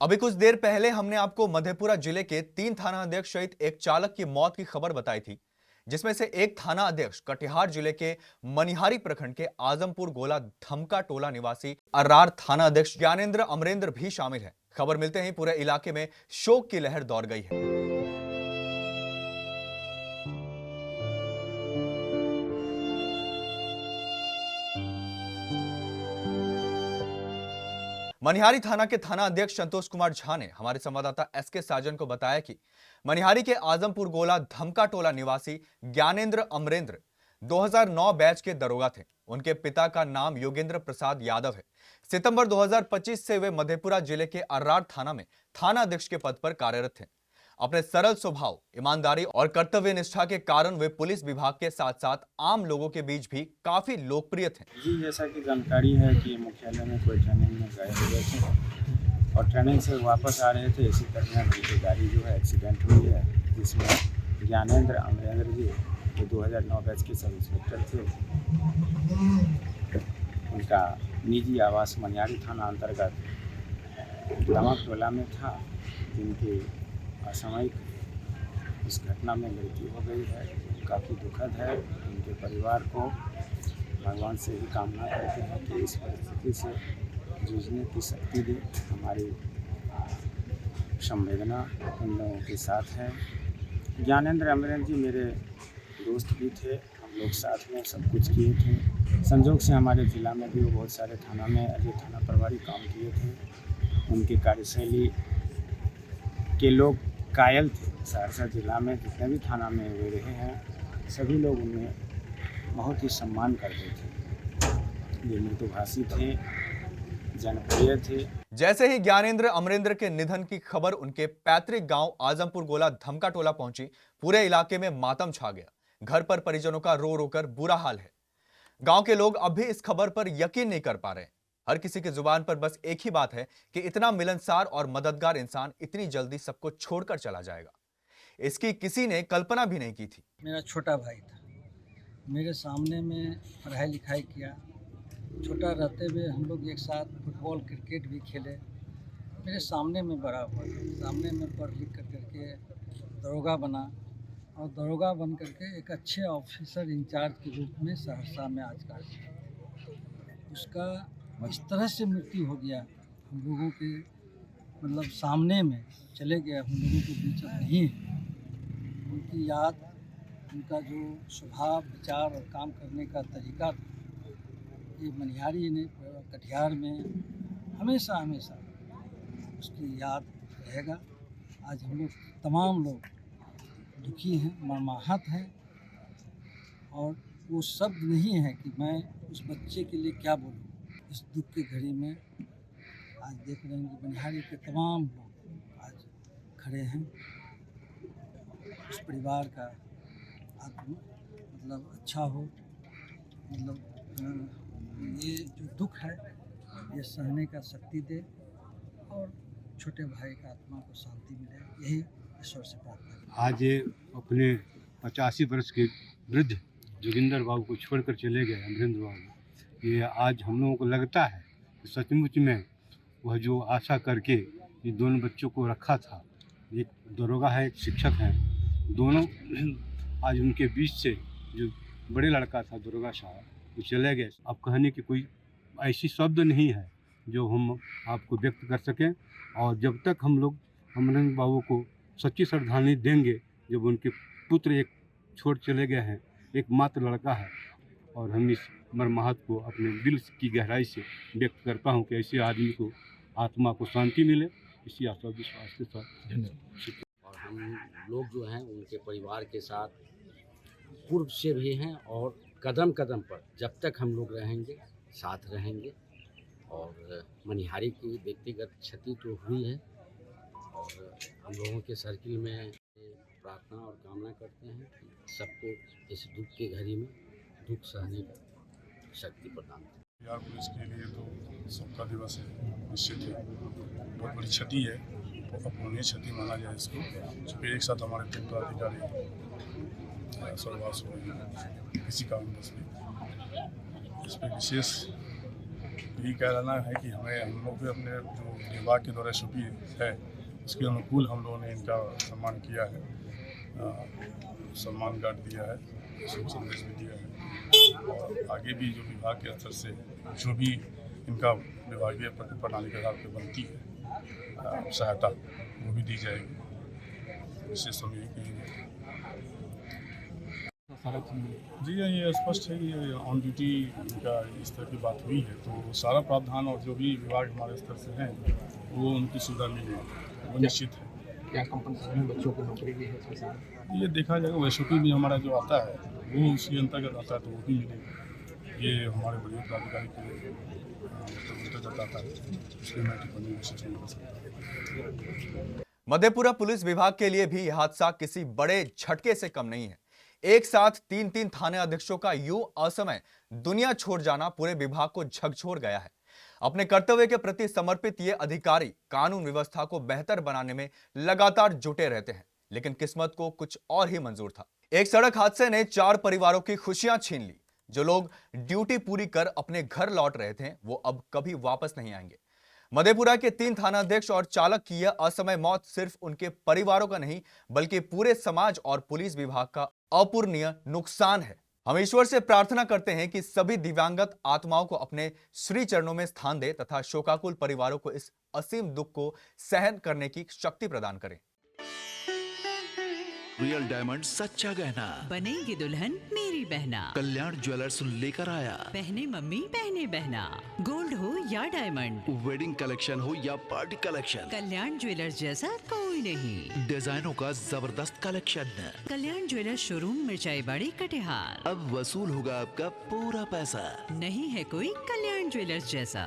अभी कुछ देर पहले हमने आपको मधेपुरा जिले के 3 थाना अध्यक्ष सहित एक चालक की मौत की खबर बताई थी, जिसमें से एक थाना अध्यक्ष कटिहार जिले के मनिहारी प्रखंड के आजमपुर गोला धमका टोला निवासी अर्रार थाना अध्यक्ष ज्ञानेंद्र अमरेंद्र भी शामिल है। खबर मिलते ही पूरे इलाके में शोक की लहर दौड़ गई है। मनिहारी थाना के थाना अध्यक्ष संतोष कुमार झा ने हमारे संवाददाता एसके साजन को बताया कि मनिहारी के आजमपुर गोला धमका टोला निवासी ज्ञानेंद्र अमरेंद्र 2009 बैच के दरोगा थे। उनके पिता का नाम योगेंद्र प्रसाद यादव है। सितंबर 2025 से वे मधेपुरा जिले के अर्रार थाना में थाना अध्यक्ष के पद पर कार्यरत थे। अपने सरल स्वभाव, ईमानदारी और कर्तव्य निष्ठा के कारण वे पुलिस विभाग के साथ साथ आम लोगों के बीच भी काफी लोकप्रिय थे। जी, जैसा कि जानकारी है कि मुख्यालय में कोई ट्रेनिंग में गए हुए थे और ट्रेनिंग से वापस आ रहे थे। इसी तरह उनकी गाड़ी जो है एक्सीडेंट हुई है, जिसमें ज्ञानेंद्र अमरेंद्र जी जो 2009 बैच के सब इंस्पेक्टर थे, उनका निजी आवास मनिहारी थाना अंतर्गत दमक टोला में था, जिनकी असामयिक इस घटना में मृत्यु हो गई है। काफ़ी दुखद है। उनके परिवार को भगवान से ही कामना करते हैं कि इस परिस्थिति से जूझने की शक्ति दे। हमारी संवेदना उन लोगों के साथ है। ज्ञानेंद्र अमरेंद्र जी मेरे दोस्त भी थे, हम लोग साथ में सब कुछ किए थे। संजोग से हमारे ज़िला में भी वो बहुत सारे थाना में अजय थाना प्रभारी काम किए थे। उनकी कार्यशैली के लोग कायल थे। सहरसा जिला में जितने भी थाना में वे रहे हैं, सभी लोग उन्हें बहुत ही सम्मान करते थे। ये मृदुभाषी थे, जनप्रिय थे। जैसे ही ज्ञानेंद्र अमरेंद्र के निधन की खबर उनके पैतृक गांव आजमपुर गोला धमका टोला पहुंची, पूरे इलाके में मातम छा गया। घर पर परिजनों का रो रो कर बुरा हाल है। गांव के लोग अब भी इस खबर पर यकीन नहीं कर पा रहे। हर किसी की जुबान पर बस एक ही बात है कि इतना मिलनसार और मददगार इंसान इतनी जल्दी सबको छोड़कर चला जाएगा, इसकी किसी ने कल्पना भी नहीं की थी। मेरा छोटा भाई था, मेरे सामने में पढ़ाई लिखाई किया। छोटा रहते हुए हम लोग एक साथ फुटबॉल क्रिकेट भी खेले। मेरे सामने में बड़ा हुआ, सामने में पढ़ लिख कर करके दरोगा बना और दरोगा बन करके एक अच्छे ऑफिसर इंचार्ज के रूप में सहरसा में आज कार्य किया। उसका इस तरह से मृत्यु हो गया, हम लोगों के मतलब सामने में चले गया, हम लोगों के बीच नहीं है। उनकी याद, उनका जो स्वभाव, विचार और काम करने का तरीका था, ये मनिहारी ने कटिहार में हमेशा हमेशा उसकी याद रहेगा। आज हम लोग तमाम लोग दुखी हैं, मर्माहत हैं और वो शब्द नहीं है कि मैं उस बच्चे के लिए क्या बोलूँ। इस दुख की घड़ी में आज देख रहे हैं कि मनिहारी के तमाम लोग आज खड़े हैं। उस परिवार का आत्मा मतलब अच्छा हो, मतलब ये जो दुख है ये सहने का शक्ति दे और छोटे भाई का आत्मा को शांति मिले, यही ईश्वर से प्रार्थना है। आज ये अपने 85 वर्ष के वृद्ध जोगिंदर बाबू को छोड़कर चले गए, अमरेंद्र बाबू। ये आज हम लोगों को लगता है कि सचमुच में वह जो आशा करके ये दोनों बच्चों को रखा था, एक दरोगा है, एक शिक्षक हैं, दोनों आज उनके बीच से जो बड़े लड़का था दरोगा साहब, वो चले गए। अब कहने की कोई ऐसी शब्द नहीं है जो हम आपको व्यक्त कर सकें। और जब तक हम लोग अमरेंद्र बाबू को सच्ची श्रद्धांजलि देंगे, जब उनके पुत्र एक छोड़ चले गए हैं, एक मात्र लड़का है, और हम इस मर्माहत को अपने दिल की गहराई से व्यक्त करता हूँ कि ऐसे आदमी को आत्मा को शांति मिले, इसी आशा विश्वास के साथ धन्यवाद। और हम लोग जो हैं उनके परिवार के साथ पूर्व से भी हैं और कदम कदम पर जब तक हम लोग रहेंगे साथ रहेंगे। और मनिहारी की व्यक्तिगत क्षति तो हुई है और हम लोगों के सर्किल में प्रार्थना और कामना करते हैं कि सबको इस दुख की घड़ी में दुख सहने की शक्ति प्रदान करें। बिहार पुलिस के लिए तो सबका दिवस है, निश्चित है, बहुत बड़ी क्षति है, अपूर्णीय क्षति माना जाए इसको। फिर एक साथ हमारे 3 पदाधिकारी स्वर्गवास हुए हैं किसी कारणवश में। इस पर विशेष यही कहना है कि हम लोग भी अपने जो विभाग के द्वारा छुपी है उसके अनुकूल हम लोगों ने इनका सम्मान किया है, सम्मान कार्ड दिया है, शुभ संदेश भी दिया है और आगे भी जो विभाग के स्तर से जो भी इनका विभागीय प्रणाली के आधार पर बनती है सहायता वो भी दी जाएगी। विशेष हम यही कहेंगे। जी ये स्पष्ट है कि ऑन ड्यूटी इनका इस तरह की बात हुई है तो सारा प्रावधान और जो भी विभाग हमारे स्तर से हैं वो उनकी सुविधा मिलेगी, वो निश्चित है। क्या कंपनी बच्चों की नौकरी भी है इसके साथ? ये देखा जाएगा, वैश्विक भी हमारा जो आता है वो उसी अंतर्गत आता है तो वो भी मिलेगा। ये हमारे बड़े पदाधिकारी के जताता है, इसलिए मैं टिप्पणी विशेष नहीं कर सकता। मधेपुरा पुलिस विभाग के लिए भी यह हादसा किसी बड़े झटके से कम नहीं है। एक साथ 3 थाने अध्यक्षों का यूं असमय दुनिया छोड़ जाना पूरे विभाग को झकझोर गया है। अपने कर्तव्य के प्रति समर्पित ये अधिकारी कानून व्यवस्था को बेहतर बनाने में लगातार जुटे रहते हैं, लेकिन किस्मत को कुछ और ही मंजूर था। एक सड़क हादसे ने 4 परिवारों की खुशियां छीन ली। जो लोग ड्यूटी पूरी कर अपने घर लौट रहे थे वो अब कभी वापस नहीं आएंगे। मधेपुरा के 3 थानाध्यक्ष और चालक की यह असमय मौत सिर्फ उनके परिवारों का नहीं बल्कि पूरे समाज और पुलिस विभाग का अपूरणीय नुकसान है। हम ईश्वर से प्रार्थना करते हैं कि सभी दिव्यांगत आत्माओं को अपने श्री चरणों में स्थान दे तथा शोकाकुल परिवारों को इस असीम दुख को सहन करने की शक्ति प्रदान करें। रियल डायमंड सच्चा गहना बनेगी दुल्हन मेरी बहना। कल्याण ज्वेलर्स लेकर आया। पहने मम्मी पहने बहना, गोल्ड हो या डायमंड, वेडिंग कलेक्शन हो या पार्टी कलेक्शन, कल्याण ज्वेलर्स जैसा कोई नहीं। डिजाइनों का जबरदस्त कलेक्शन। कल्याण ज्वेलर्स शोरूम मिर्चाई बाड़ी कटिहार। अब वसूल होगा आपका पूरा पैसा। नहीं है कोई कल्याण ज्वेलर्स जैसा।